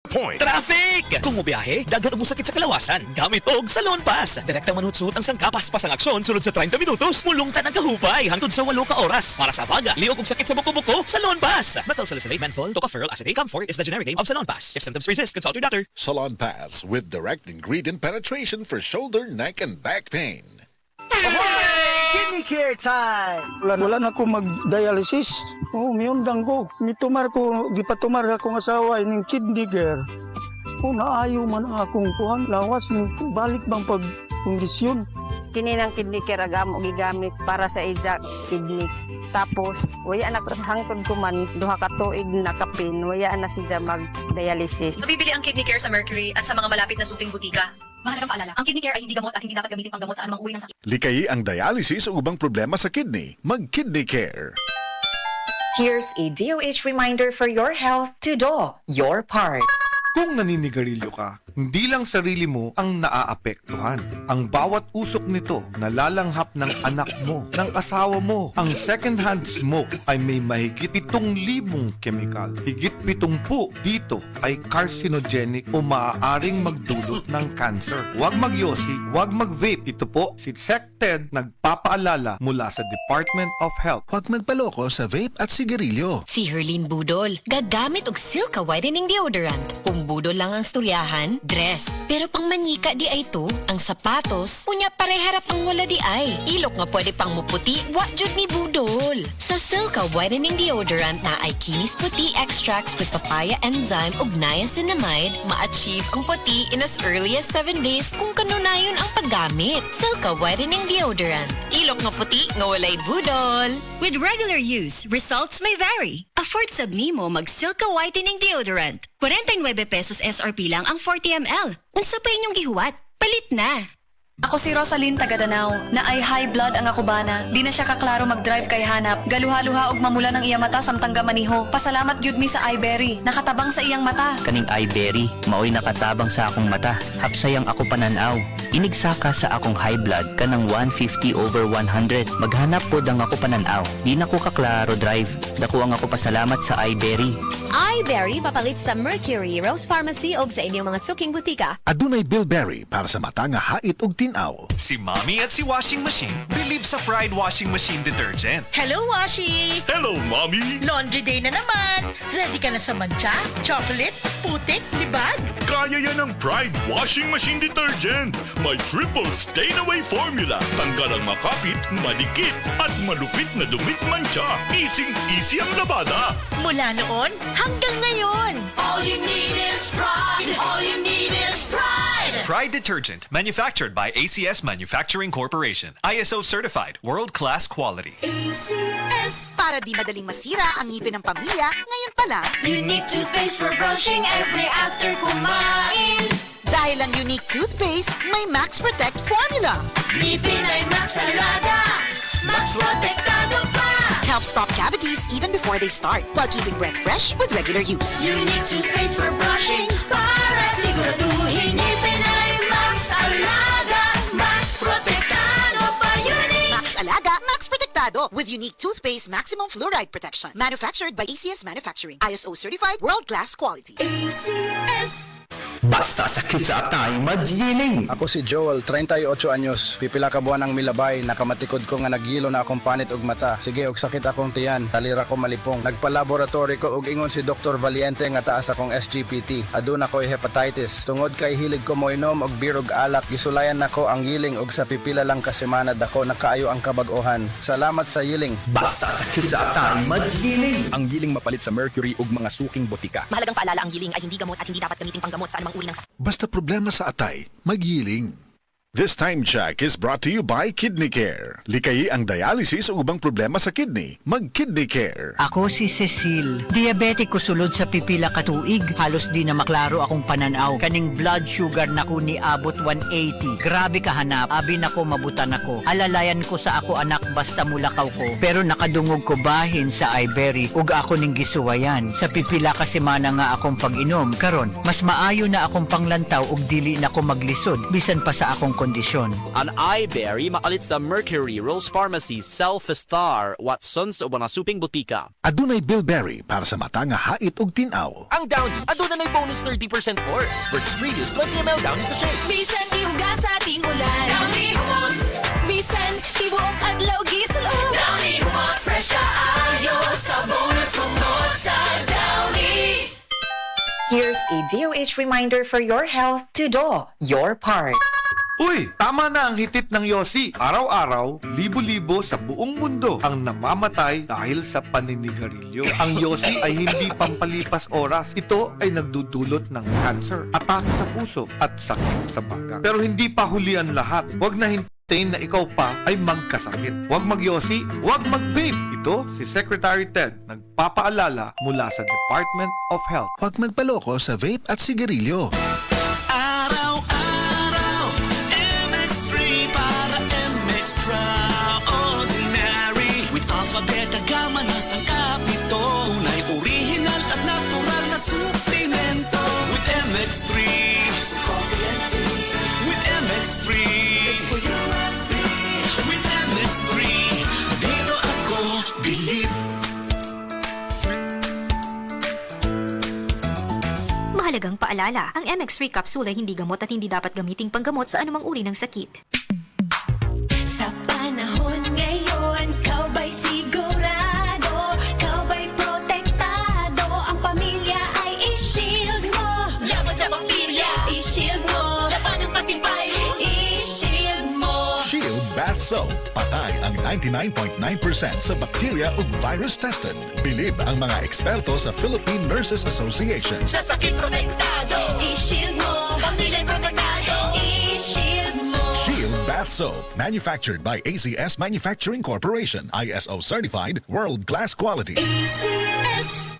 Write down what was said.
Checkpoint. Traffic! Kung mobiyahe, daghan mo sakit sa kalawasan. Gamit og Salon Pass. Direkta manutsuot ang sangkapas pasang aksyon sulod sa 30 minutos. Mulungtan ang kahupay hangtod sa 8 ka oras. Para sa baga, liog og sakit sa buko-buko, Salon Pass. Methyl salicylate, menthol, tocopherol, acetate, camphor is the generic name of Salon Pass. If symptoms persist, consult your doctor. Salon Pass with direct ingredient penetration for shoulder, neck, and back pain. Kidney care time! Wala na ko mag-dialysis. Miundang ko. Gipatumar akong asawa ining kidney care. Naayo man ang akong kuhan. Lawas, balik bang pag-kondisyon. Kini ng kidney care agam o gigamit para sa ija kidney. Tapos, waya na hangtod ko man, duha ka tuig nakapin, waya na siya mag-dialysis. Mabibili ang kidney care sa Mercury at sa mga malapit na suking butika. Mahalagang paalala, ang kidney care ay hindi gamot at hindi dapat gamitin panggamot sa anumang uri ng sakit. Likayi ang dialysis o ubang problema sa kidney. Mag-Kidney Care. Here's a DOH reminder for your health to do your part. Kung naninigarilyo ka, hindi lang sarili mo ang naaapektuhan. Ang bawat usok nito nalalanghap ng anak mo, ng asawa mo. Ang second-hand smoke ay may mahigit 7,000 kemikal. Higit 70 dito ay carcinogenic o maaaring magdulot ng cancer. Huwag magyosi, huwag mag-vape. Ito po si SecTed nagpapaalala mula sa Department of Health. Huwag magpaloko sa vape at sigarilyo. Si Herlene Budol, gagamit og Silka Whitening Deodorant. Kung budol lang ang storyahan, dress. Pero pang manika di ay to, ang sapatos, unya pareharap ang wala di ay. Ilok nga pwede pang muputi, wa jud ni budol. Sa Silka Whitening Deodorant na ay kinis puti extracts with papaya enzyme ug niacinamide, ma-achieve ang puti in as early as 7 days kung kanunayon ang paggamit. Silka Whitening Deodorant. Ilok nga puti, nga walay budol. With regular use, results may vary. Afford sab nimo mag Silka Whitening Deodorant. 49 pesos SRP lang ang 40 ml. Unsa pa inyong gihuwat? Palit na! Ako si Rosaline Tagadanao, na ay high blood ang akubana. Di na siya kaklaro mag-drive kay hanap. Galuha-luha og mamula ng iya mata samtang gamaniho. Pasalamat gyud mi sa iBerry, nakatabang sa iyang mata. Kaning iBerry, maoy nakatabang sa akong mata. Hapsay ang ako pananaw. Inigsaka sa akong high blood kanang 150/100. Maghanap pod ang ako pananaw. Di na ko kaklaro drive. Dako ang ako pasalamat sa iBerry. iBerry papalit sa Mercury, Rose Pharmacy o sa inyong mga suking butika. Adunay Bilberry para sa mata nga hait og tinaw. Si Mommy at si Washing Machine believe sa Pride Washing Machine Detergent. Hello, Washi! Hello, Mommy! Laundry day na naman! Ready ka na sa mancha, chocolate, putik, libag? Kaya yan ang Pride Washing Machine Detergent. May triple stain-away formula. Tanggal ang makapit, malikit, at malupit na dumit mancha. Easy ang labada. Mula noon hanggang ngayon. All you need is pride! All you need is pride! Pride Detergent, manufactured by ACS Manufacturing Corporation. ISO certified, world-class quality. ACS! Para di madaling masira ang ngipin ng pamilya, ngayon pa lang, Unique toothpaste for brushing every after kumain. dahil ang unique toothpaste, may Max Protect formula. Ngipin ay Max Alaga, Max Protektado pa. Helps stop cavities even before they start, while keeping breath fresh with regular use. Unique toothpaste for brushing para siguraduhin ngipin ay Max Alaga, Max Protektado pa. Unique Max Alaga, Max Protectado with unique toothpaste maximum fluoride protection. Manufactured by ACS Manufacturing. ISO certified world-class quality. ACS. Basta sakit sa atay, magyiling. Ako si Joel, 38 anyos. Pipila ka buwan ang milabay, nakamatikod ko nga nagilo na akong panit og mata. Sige, og sakit akong tiyan, talira ko malipong. Nagpa-laboratory ko og ingon si Dr. Valiente nga taas akong SGPT. Aduna ko'y hepatitis. Tungod kay hilig ko moinom og birog alak, gisulayan nako ang giling og sa pipila lang ka semana dako nakaayo ang kabag-ohan. Salamat sa yiling. Basta sakit sa atay, magyiling. Ang giling mapalit sa Mercury ug mga suking botika. Mahalagang paalala, ang giling ay hindi gamot at hindi dapat gamitin panggamot sa anumang uri ng sakit. Basta problema sa atay, magyiling. This time check is brought to you by Kidney Care. Likayi ang dialysis o ubang problema sa kidney. Mag-Kidney Care. Ako si Cecil. Diabetic ko sulod sa pipila ka tuig. Halos di na maklaro akong pananaw. Kaning blood sugar nako ni abot 180. Grabe kahanap. Abi nako mabutan ako. Alalayan ko sa ako anak basta mulakaw ko. Pero nakadungog ko bahin sa iBerry ug ako ning gisuwayan. Sa pipila ka semana nga akong pag-inom. Karon, mas maayo na akong panglantaw ug dili na ko maglisod. Bisan pa sa akong kondisyon. An iBerry makalit sa Mercury, Rose Pharmacy, Self-Star, Watsons o mga suping butika. Adunay bilberry para sa mata nga hait ug tinaw. Ang Downy, aduna na'y bonus 30% for versus previous 20 ml Downy sa shake. Bisan iuga sa ating ulan. Downy humot. Bisan tibuok adlaw gisulod. Downy humot. Fresh kaayo sa bonus humot sa Downy. Here's a DOH reminder for your health to do your part. Uy, tama na ang hitit ng yosi. Araw-araw, libo-libo sa buong mundo ang namamatay dahil sa paninigarilyo. Ang yosi ay hindi pampalipas oras. Ito ay nagdudulot ng cancer, atake sa puso at sakit sa baga. Pero hindi pa huli ang lahat. Huwag na hintayin na ikaw pa ay magkasakit. Huwag magyosi, huwag mag-vape. Ito si Secretary Ted nagpapaalala mula sa Department of Health. Huwag magpaloko sa vape at sigarilyo. Ang kapito, tunay original at natural na suplemento. With MX3, with MX3, it's for you and me. With MX3, dito ako believe. Mahalagang paalala, ang MX3 capsule ay hindi gamot at hindi dapat gamiting panggamot sa anumang uri ng sakit. Sa panahon ngayon, kau ba'y sigurado? Kau ba'y protektado? Ang pamilya ay i-shield mo. Laban sa bakterya, i-shield mo. Laban ng patibay, i-shield mo. Shield Bath Soap. Patay ang 99.9% sa bacteria ug virus tested. Bilib ang mga eksperto sa Philippine Nurses Association. Sa sakit protektado, i-shield mo. Pamilya protektado, i-shield mo. Shield Bath Soap. Manufactured by ACS Manufacturing Corporation. ISO certified, world-class quality. ACS.